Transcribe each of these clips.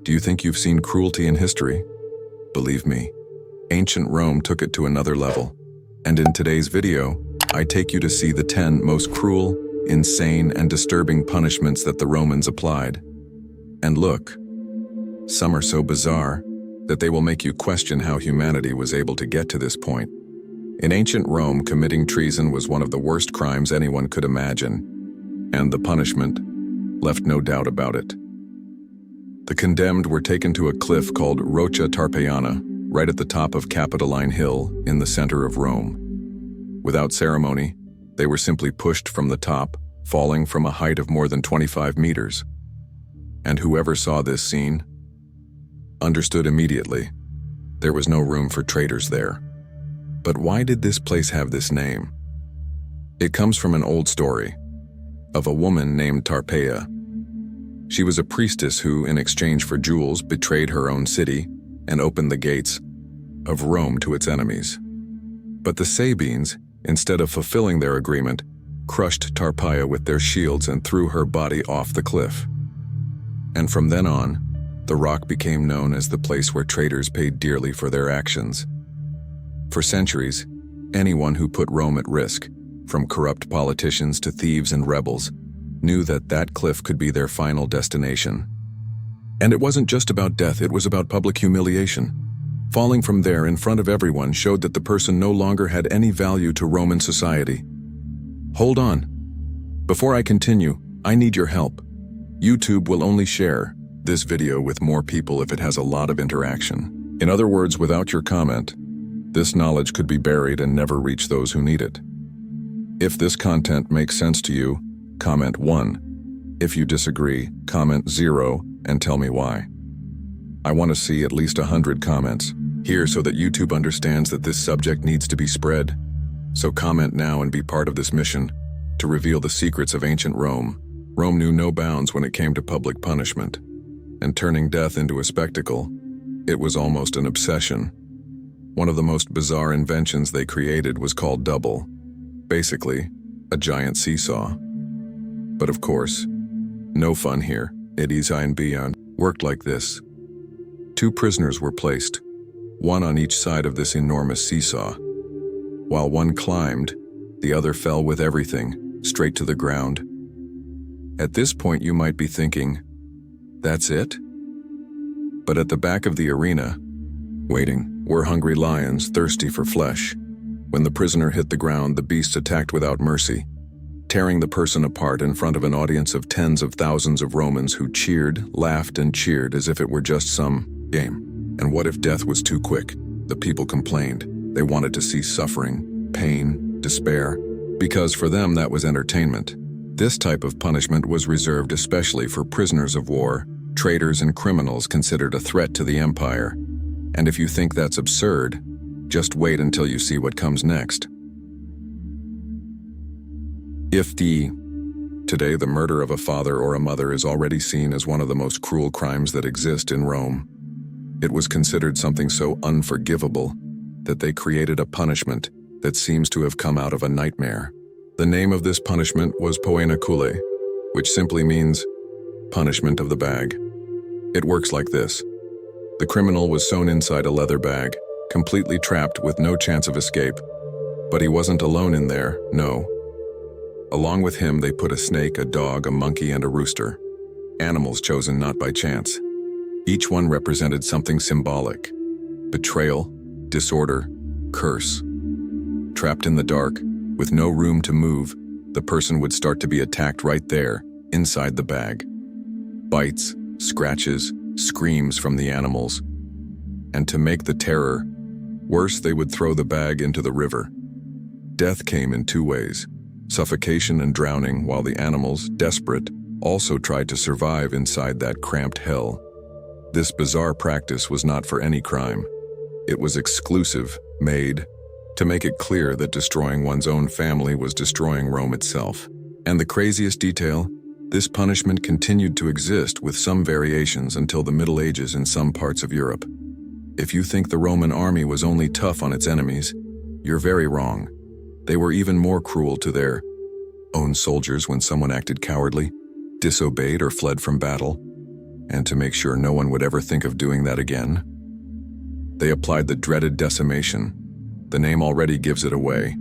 Do you think you've seen cruelty in history? Believe me, ancient Rome took it to another level. And in today's video, I take you to see the 10 most cruel, insane, and disturbing punishments that the Romans applied. And look, some are so bizarre that they will make you question how humanity was able to get to this point. In ancient Rome, committing treason was one of the worst crimes anyone could imagine, and the punishment left no doubt about it. The condemned were taken to a cliff called Roccia Tarpeiana, right at the top of Capitoline Hill in the center of Rome. Without ceremony, they were simply pushed from the top, falling from a height of more than 25 meters. And whoever saw this scene understood immediately there was no room for traitors there. But why did this place have this name? It comes from an old story of a woman named Tarpeia. She was a priestess who, in exchange for jewels, betrayed her own city and opened the gates of Rome to its enemies. But the Sabines, instead of fulfilling their agreement, crushed Tarpeia with their shields and threw her body off the cliff. And from then on, the rock became known as the place where traitors paid dearly for their actions. For centuries, anyone who put Rome at risk, from corrupt politicians to thieves and rebels, knew that that cliff could be their final destination. And it wasn't just about death, it was about public humiliation. Falling from there in front of everyone showed that the person no longer had any value to Roman society. Hold on. Before I continue, I need your help. YouTube will only share this video with more people if it has a lot of interaction. In other words, without your comment, this knowledge could be buried and never reach those who need it. If this content makes sense to you, comment 1. If you disagree, comment 0 and tell me why. I want to see at least 100 comments here so that YouTube understands that this subject needs to be spread. So comment now and be part of this mission to reveal the secrets of ancient Rome. Rome knew no bounds when it came to public punishment, and turning death into a spectacle, it was almost an obsession. One of the most bizarre inventions they created was called double, basically a giant seesaw. But of course, no fun here. It is and beyond worked like this. 2 prisoners were placed, one on each side of this enormous seesaw. While one climbed, the other fell with everything, straight to the ground. At this point you might be thinking, that's it? But at the back of the arena, waiting, were hungry lions thirsty for flesh. When the prisoner hit the ground, the beasts attacked without mercy, tearing the person apart in front of an audience of tens of thousands of Romans who cheered, laughed, and cheered as if it were just some game. And what if death was too quick? The people complained. They wanted to see suffering, pain, despair, because for them that was entertainment. This type of punishment was reserved especially for prisoners of war, traitors, and criminals considered a threat to the empire. And if you think that's absurd, just wait until you see what comes next. Today, the murder of a father or a mother is already seen as one of the most cruel crimes that exist in Rome. It was considered something so unforgivable that they created a punishment that seems to have come out of a nightmare. The name of this punishment was poena culae, which simply means punishment of the bag. It works like this. The criminal was sewn inside a leather bag, completely trapped with no chance of escape. But he wasn't alone in there, no. Along with him, they put a snake, a dog, a monkey, and a rooster. Animals chosen not by chance. Each one represented something symbolic: betrayal, disorder, curse. Trapped in the dark, with no room to move, the person would start to be attacked right there, inside the bag. Bites, scratches, screams from the animals. And to make the terror worse, they would throw the bag into the river. Death came in 2 ways: suffocation and drowning, while the animals, desperate, also tried to survive inside that cramped hell. This bizarre practice was not for any crime. It was exclusive, made to make it clear that destroying one's own family was destroying Rome itself. And the craziest detail, this punishment continued to exist with some variations until the Middle Ages in some parts of Europe. If you think the Roman army was only tough on its enemies, you're very wrong. They were even more cruel to their own soldiers when someone acted cowardly, disobeyed, or fled from battle. and to make sure no one would ever think of doing that again, they applied the dreaded decimation. The name already gives it away.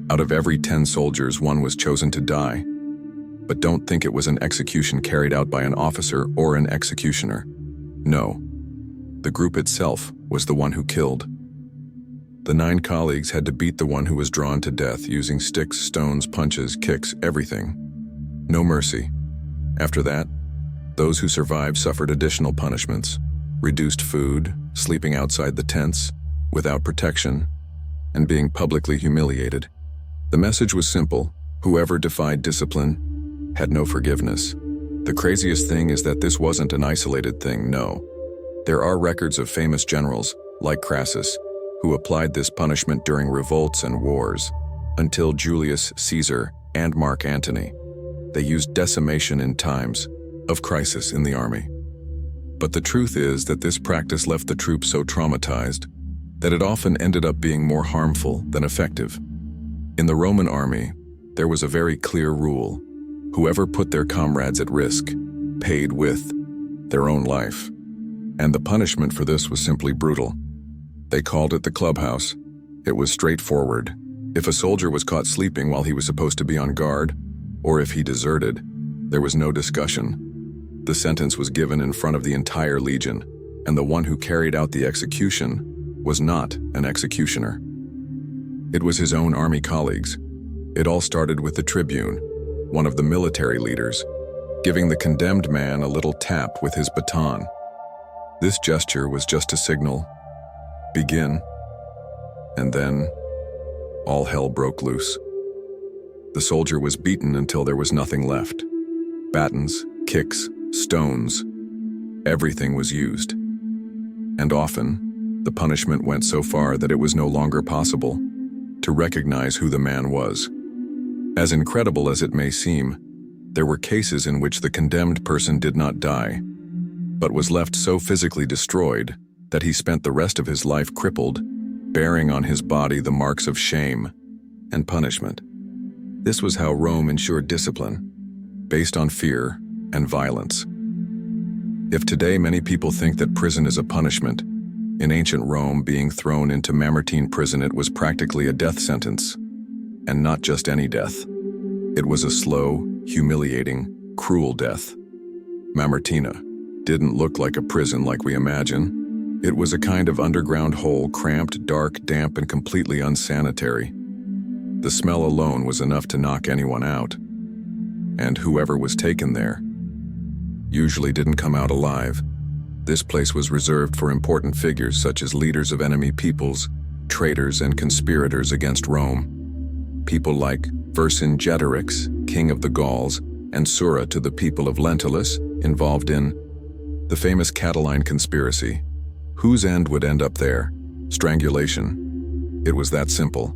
Out of every 10 soldiers, one was chosen to die. But don't think it was an execution carried out by an officer or an executioner. No, the group itself was the one who killed. The 9 colleagues had to beat the one who was drawn to death using sticks, stones, punches, kicks, everything. No mercy. After that, those who survived suffered additional punishments: reduced food, sleeping outside the tents, without protection, and being publicly humiliated. The message was simple: whoever defied discipline had no forgiveness. The craziest thing is that this wasn't an isolated thing, no. There are records of famous generals, like Crassus, who applied this punishment during revolts and wars, until Julius Caesar and Mark Antony. They used decimation in times of crisis in the army. But the truth is that this practice left the troops so traumatized that it often ended up being more harmful than effective. In the Roman army, there was a very clear rule: whoever put their comrades at risk paid with their own life. And the punishment for this was simply brutal. They called it the clubhouse. It was straightforward. If a soldier was caught sleeping while he was supposed to be on guard, or if he deserted, there was no discussion. The sentence was given in front of the entire legion, and the one who carried out the execution was not an executioner. It was his own army colleagues. It all started with the tribune, one of the military leaders, giving the condemned man a little tap with his baton. This gesture was just a signal: begin. And then, all hell broke loose. The soldier was beaten until there was nothing left. Batons, kicks, stones, everything was used. And often, the punishment went so far that it was no longer possible to recognize who the man was. As incredible as it may seem, there were cases in which the condemned person did not die, but was left so physically destroyed that he spent the rest of his life crippled, bearing on his body the marks of shame and punishment. This was how Rome ensured discipline, based on fear and violence. If today many people think that prison is a punishment, in ancient Rome, being thrown into Mamertine prison, it was practically a death sentence. And not just any death. It was a slow, humiliating, cruel death. Mamertina didn't look like a prison like we imagine. It was a kind of underground hole, cramped, dark, damp, and completely unsanitary. The smell alone was enough to knock anyone out. And whoever was taken there usually didn't come out alive. This place was reserved for important figures such as leaders of enemy peoples, traitors, and conspirators against Rome. People like Vercingetorix, king of the Gauls, and Sura to the people of Lentulus, involved in the famous Catiline conspiracy. Whose end would end up there? Strangulation. It was that simple.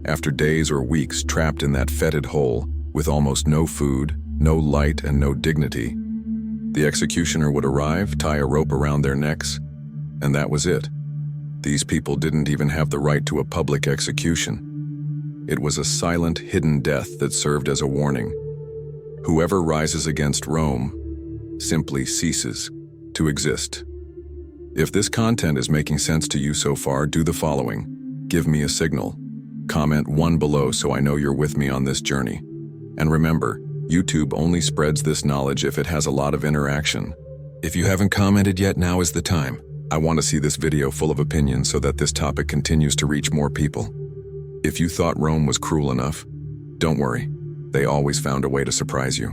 After days or weeks trapped in that fetid hole, with almost no food, no light, and no dignity, the executioner would arrive, tie a rope around their necks, and that was it. These people didn't even have the right to a public execution. It was a silent, hidden death that served as a warning. Whoever rises against Rome simply ceases to exist. If this content is making sense to you so far, do the following. Give me a signal. Comment 1 below so I know you're with me on this journey. And remember, YouTube only spreads this knowledge if it has a lot of interaction. If you haven't commented yet, now is the time. I want to see this video full of opinions so that this topic continues to reach more people. If you thought Rome was cruel enough, don't worry. They always found a way to surprise you.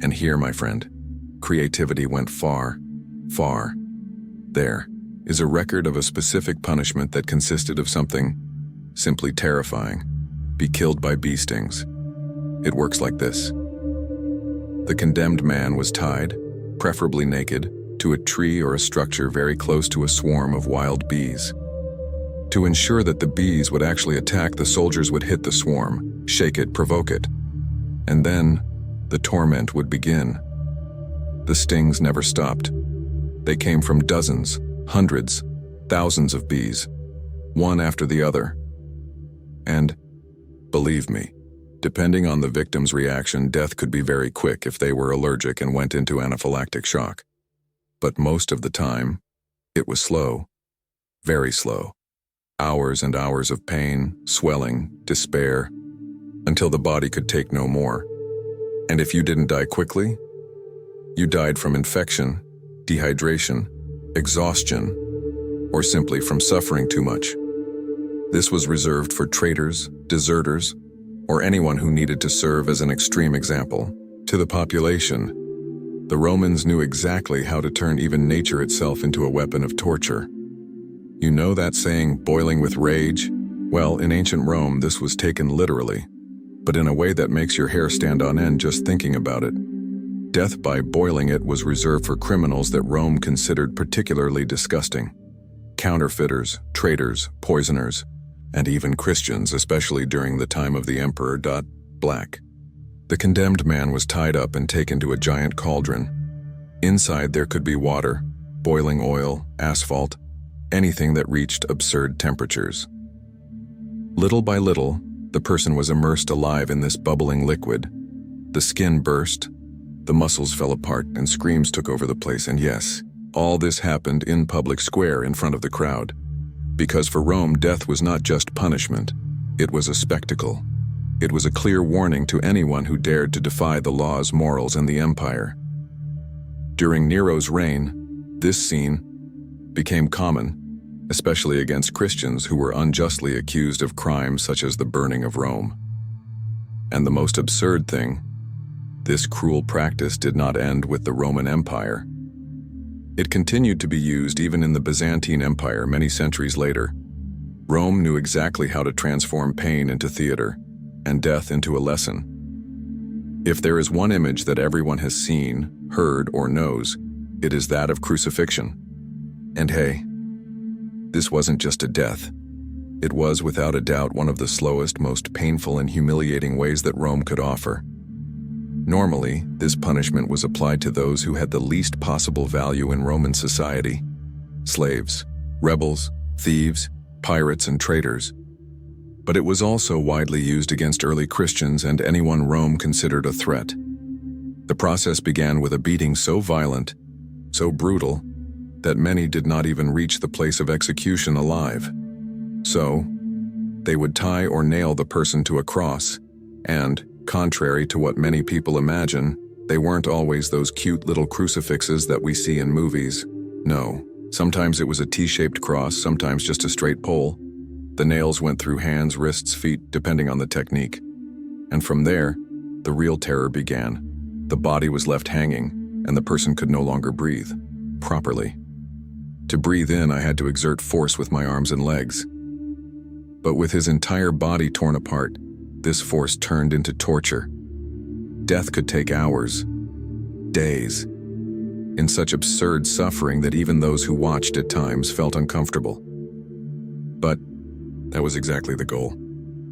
And here, my friend, creativity went far, far. There is a record of a specific punishment that consisted of something simply terrifying: be killed by bee stings. It works like this. The condemned man was tied, preferably naked, to a tree or a structure very close to a swarm of wild bees. To ensure that the bees would actually attack, the soldiers would hit the swarm, shake it, provoke it. And then, the torment would begin. The stings never stopped. They came from dozens, hundreds, thousands of bees, one after the other. And, believe me, depending on the victim's reaction, death could be very quick if they were allergic and went into anaphylactic shock. But most of the time, it was slow, very slow. Hours and hours of pain, swelling, despair, until the body could take no more. And if you didn't die quickly, you died from infection, dehydration, exhaustion, or simply from suffering too much. This was reserved for traitors, deserters, or anyone who needed to serve as an extreme example. To the population, the Romans knew exactly how to turn even nature itself into a weapon of torture. You know that saying, boiling with rage? Well, in ancient Rome, this was taken literally, but in a way that makes your hair stand on end just thinking about it. Death by boiling it was reserved for criminals that Rome considered particularly disgusting. Counterfeiters, traitors, poisoners, and even Christians, especially during the time of the Emperor. Black. The condemned man was tied up and taken to a giant cauldron. Inside there could be water, boiling oil, asphalt, anything that reached absurd temperatures. Little by little, the person was immersed alive in this bubbling liquid. The skin burst, the muscles fell apart, and screams took over the place. And yes, all this happened in public square in front of the crowd. Because for Rome, death was not just punishment, it was a spectacle. It was a clear warning to anyone who dared to defy the laws, morals, and the empire. During Nero's reign, this scene became common, especially against Christians who were unjustly accused of crimes such as the burning of Rome. And the most absurd thing, this cruel practice did not end with the Roman Empire. It continued to be used even in the Byzantine Empire many centuries later. Rome knew exactly how to transform pain into theater and death into a lesson. If there is one image that everyone has seen, heard, or knows, it is that of crucifixion. And hey, this wasn't just a death. It was without a doubt one of the slowest, most painful and humiliating ways that Rome could offer. Normally, this punishment was applied to those who had the least possible value in Roman society: slaves, rebels, thieves, pirates, and traitors. But it was also widely used against early Christians and anyone Rome considered a threat. The process began with a beating so violent, so brutal, that many did not even reach the place of execution alive. So, they would tie or nail the person to a cross, and, contrary to what many people imagine, they weren't always those cute little crucifixes that we see in movies. No, sometimes it was a T-shaped cross, sometimes just a straight pole. The nails went through hands, wrists, feet, depending on the technique. And from there, the real terror began. The body was left hanging, and the person could no longer breathe properly. To breathe in, I had to exert force with my arms and legs. But with his entire body torn apart, this force turned into torture. Death could take hours, days, in such absurd suffering that even those who watched at times felt uncomfortable. But that was exactly the goal: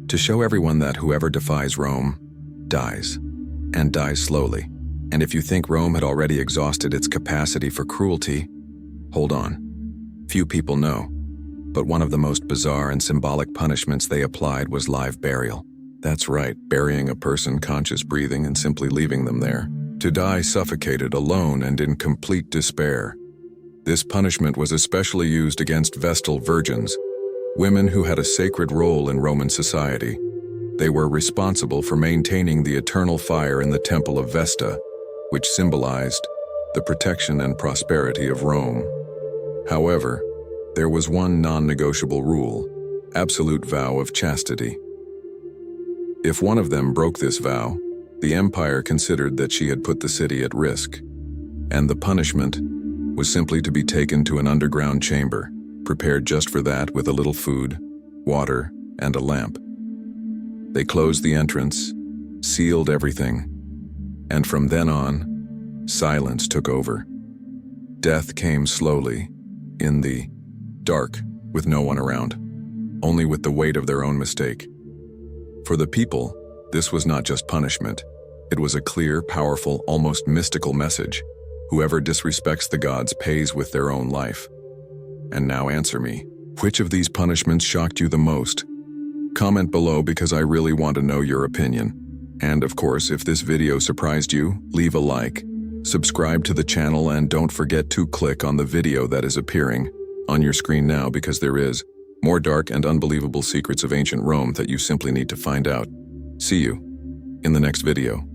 to show everyone that whoever defies Rome dies, and dies slowly. And if you think Rome had already exhausted its capacity for cruelty, hold on. Few people know, but one of the most bizarre and symbolic punishments they applied was live burial. That's right, burying a person conscious, breathing, and simply leaving them there, to die suffocated, alone, and in complete despair. This punishment was especially used against Vestal virgins, women who had a sacred role in Roman society. They were responsible for maintaining the eternal fire in the Temple of Vesta, which symbolized the protection and prosperity of Rome. However, there was one non-negotiable rule: absolute vow of chastity. If one of them broke this vow, the empire considered that she had put the city at risk, and the punishment was simply to be taken to an underground chamber, prepared just for that, with a little food, water, and a lamp. They closed the entrance, sealed everything, and from then on, silence took over. Death came slowly, in the dark, with no one around, only with the weight of their own mistake. For the people, this was not just punishment. It was a clear, powerful, almost mystical message. Whoever disrespects the gods pays with their own life. And now answer me, which of these punishments shocked you the most? Comment below, because I really want to know your opinion. And of course, if this video surprised you, leave a like, Subscribe to the channel and don't forget to click on the video that is appearing on your screen now, because there is more dark and unbelievable secrets of ancient Rome that you simply need to find out. See you in the next video.